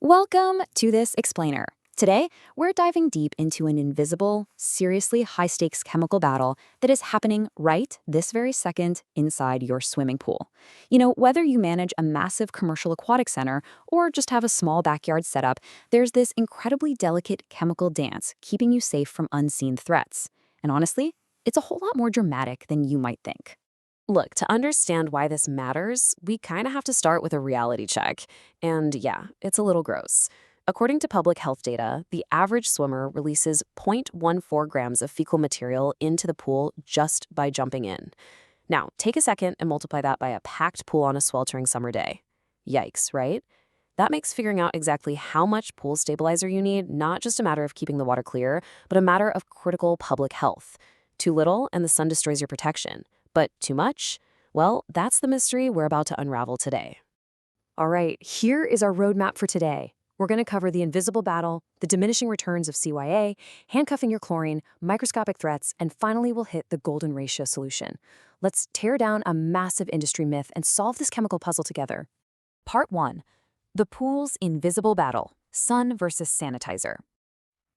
Welcome to this explainer. Today, we're diving deep into an invisible, seriously high-stakes chemical battle that is happening right this very second inside your swimming pool. Whether you manage a massive commercial aquatic center or just have a small backyard setup, there's this incredibly delicate chemical dance keeping you safe from unseen threats. And honestly, it's a whole lot more dramatic than you might think. Look, to understand why this matters, we kind of have to start with a reality check. And yeah, it's a little gross. According to public health data, the average swimmer releases 0.14 grams of fecal material into the pool just by jumping in. Now, take a second and multiply that by a packed pool on a sweltering summer day. Yikes, right? That makes figuring out exactly how much pool stabilizer you need not just a matter of keeping the water clear, but a matter of critical public health. Too little and the sun destroys your protection. But too much? Well, that's the mystery we're about to unravel today. All right, here is our roadmap for today. We're going to cover the invisible battle, the diminishing returns of CYA, handcuffing your chlorine, microscopic threats, and finally we'll hit the golden ratio solution. Let's tear down a massive industry myth and solve this chemical puzzle together. Part 1. The pool's invisible battle, sun versus sanitizer.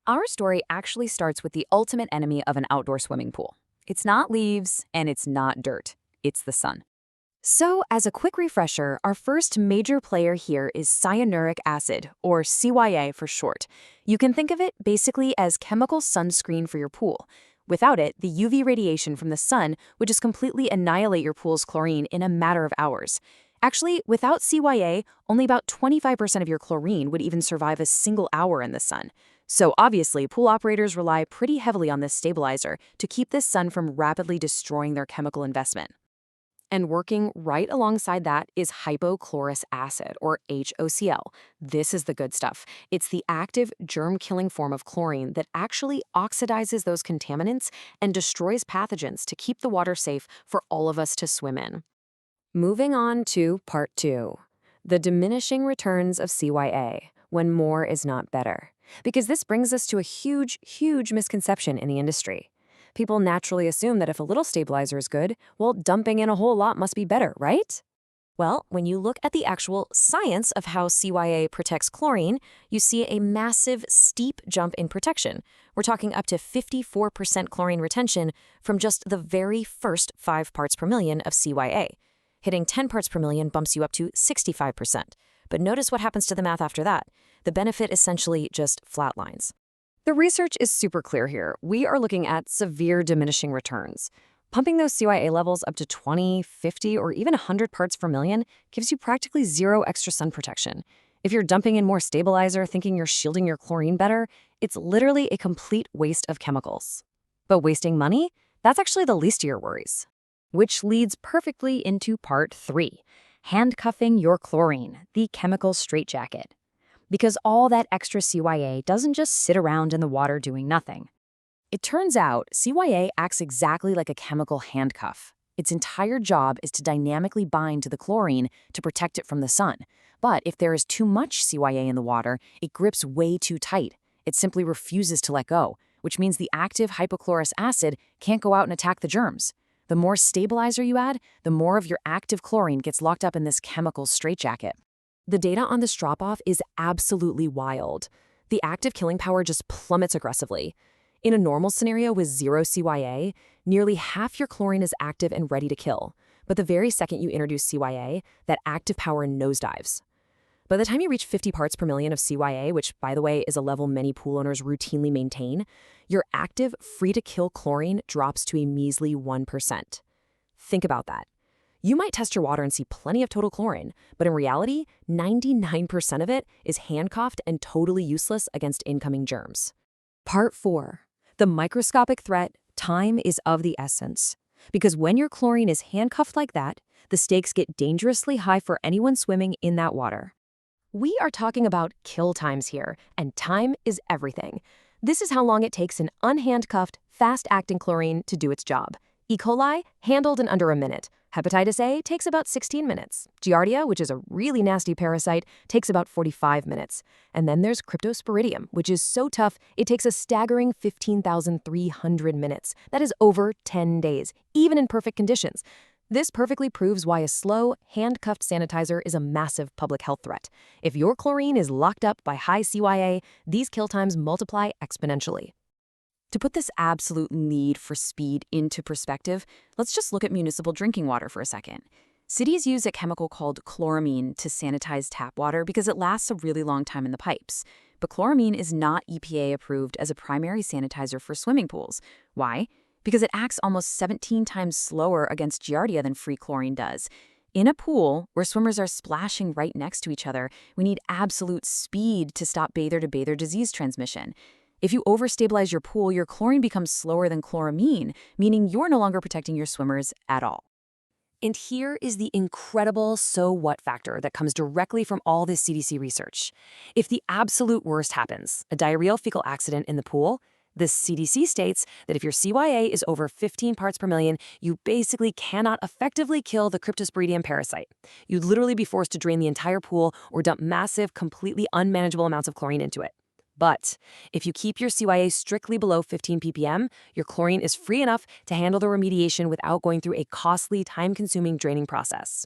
Our story actually starts with the ultimate enemy of an outdoor swimming pool. It's not leaves, and it's not dirt. It's the sun. So, as a quick refresher, our first major player here is cyanuric acid, or CYA for short. You can think of it basically as chemical sunscreen for your pool. Without it, the UV radiation from the sun would just completely annihilate your pool's chlorine in a matter of hours. Actually, without CYA, only about 25% of your chlorine would even survive a single hour in the sun. So obviously, pool operators rely pretty heavily on this stabilizer to keep the sun from rapidly destroying their chemical investment. And working right alongside that is hypochlorous acid, or HOCl. This is the good stuff. It's the active, germ-killing form of chlorine that actually oxidizes those contaminants and destroys pathogens to keep the water safe for all of us to swim in. Moving on to Part 2. The diminishing returns of CYA, when more is not better. Because this brings us to a huge misconception in the industry. People naturally assume that if a little stabilizer is good, well, dumping in a whole lot must be better, right? Well, when you look at the actual science of how CYA protects chlorine, you see a massive, steep jump in protection. We're talking up to 54% chlorine retention from just the very first 5 parts per million of CYA. Hitting 10 parts per million bumps you up to 65%. But notice what happens to the math after that. The benefit essentially just flatlines. The research is super clear here. We are looking at severe diminishing returns. Pumping those CYA levels up to 20, 50, or even 100 parts per million gives you practically zero extra sun protection. If you're dumping in more stabilizer thinking you're shielding your chlorine better, it's literally a complete waste of chemicals. But wasting money? That's actually the least of your worries. Which leads perfectly into Part 3. Handcuffing your chlorine, the chemical straitjacket. Because all that extra CYA doesn't just sit around in the water doing nothing. It turns out CYA acts exactly like a chemical handcuff. Its entire job is to dynamically bind to the chlorine to protect it from the sun. But if there is too much CYA in the water, it grips way too tight. It simply refuses to let go, which means the active hypochlorous acid can't go out and attack the germs. The more stabilizer you add, the more of your active chlorine gets locked up in this chemical straitjacket. The data on this drop-off is absolutely wild. The active killing power just plummets aggressively. In a normal scenario with zero CYA, nearly half your chlorine is active and ready to kill. But the very second you introduce CYA, that active power nosedives. By the time you reach 50 parts per million of CYA, which, by the way, is a level many pool owners routinely maintain, your active, free-to-kill chlorine drops to a measly 1%. Think about that. You might test your water and see plenty of total chlorine, but in reality, 99% of it is handcuffed and totally useless against incoming germs. Part 4. The microscopic threat, time is of the essence. Because when your chlorine is handcuffed like that, the stakes get dangerously high for anyone swimming in that water. We are talking about kill times here, and time is everything. This is how long it takes an unhandcuffed, fast-acting chlorine to do its job. E. coli, handled in under a minute. Hepatitis A takes about 16 minutes. Giardia, which is a really nasty parasite, takes about 45 minutes. And then there's cryptosporidium, which is so tough, it takes a staggering 15,300 minutes. That is over 10 days, even in perfect conditions. This perfectly proves why a slow, handcuffed sanitizer is a massive public health threat. If your chlorine is locked up by high CYA, these kill times multiply exponentially. To put this absolute need for speed into perspective, let's just look at municipal drinking water for a second. Cities use a chemical called chloramine to sanitize tap water because it lasts a really long time in the pipes. But chloramine is not EPA approved as a primary sanitizer for swimming pools. Why? Because it acts almost 17 times slower against Giardia than free chlorine does. In a pool where swimmers are splashing right next to each other, we need absolute speed to stop bather-to-bather disease transmission. If you overstabilize your pool, your chlorine becomes slower than chloramine, meaning you're no longer protecting your swimmers at all. And here is the incredible so what factor that comes directly from all this CDC research. If the absolute worst happens, a diarrheal fecal accident in the pool, the CDC states that if your CYA is over 15 parts per million, you basically cannot effectively kill the Cryptosporidium parasite. You'd literally be forced to drain the entire pool or dump massive, completely unmanageable amounts of chlorine into it. But if you keep your CYA strictly below 15 ppm, your chlorine is free enough to handle the remediation without going through a costly, time-consuming draining process.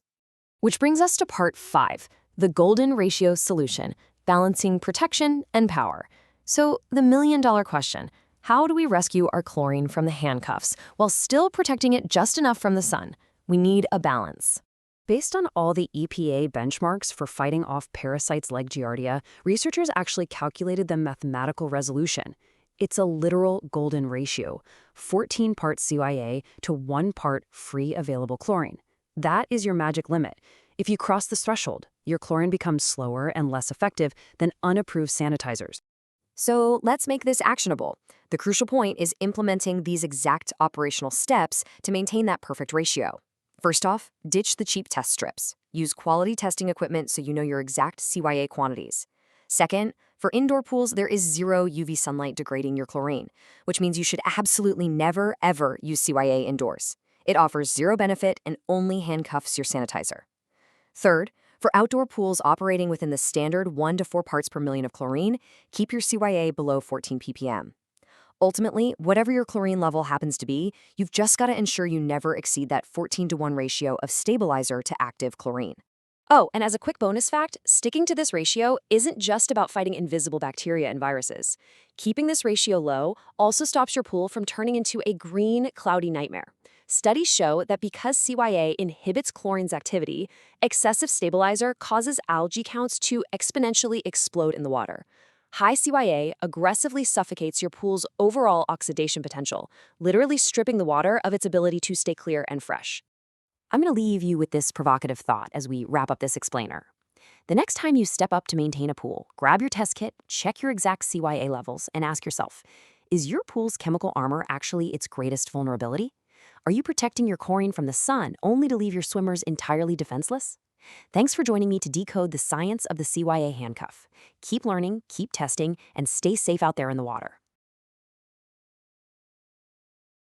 Which brings us to part 5, the golden ratio solution, balancing protection and power. So the million-dollar question, how do we rescue our chlorine from the handcuffs while still protecting it just enough from the sun? We need a balance. Based on all the EPA benchmarks for fighting off parasites like Giardia, researchers actually calculated the mathematical resolution. It's a literal golden ratio, 14 parts CYA to 1 part free available chlorine. That is your magic limit. If you cross this threshold, your chlorine becomes slower and less effective than unapproved sanitizers. So let's make this actionable. The crucial point is implementing these exact operational steps to maintain that perfect ratio. First off, ditch the cheap test strips. Use quality testing equipment so you know your exact CYA quantities. Second, for indoor pools, there is zero UV sunlight degrading your chlorine, which means you should absolutely never, ever use CYA indoors. It offers zero benefit and only handcuffs your sanitizer. Third, for outdoor pools operating within the standard 1 to 4 parts per million of chlorine, keep your CYA below 14 ppm. Ultimately, whatever your chlorine level happens to be, you've just got to ensure you never exceed that 14-to-1 ratio of stabilizer to active chlorine. Oh, and as a quick bonus fact, sticking to this ratio isn't just about fighting invisible bacteria and viruses. Keeping this ratio low also stops your pool from turning into a green, cloudy nightmare. Studies show that because CYA inhibits chlorine's activity, excessive stabilizer causes algae counts to exponentially explode in the water. High CYA aggressively suffocates your pool's overall oxidation potential, literally stripping the water of its ability to stay clear and fresh. I'm going to leave you with this provocative thought as we wrap up this explainer. The next time you step up to maintain a pool, grab your test kit, check your exact CYA levels, and ask yourself, is your pool's chemical armor actually its greatest vulnerability? Are you protecting your chlorine from the sun only to leave your swimmers entirely defenseless? Thanks for joining me to decode the science of the CYA handcuff. Keep learning, keep testing, and stay safe out there in the water.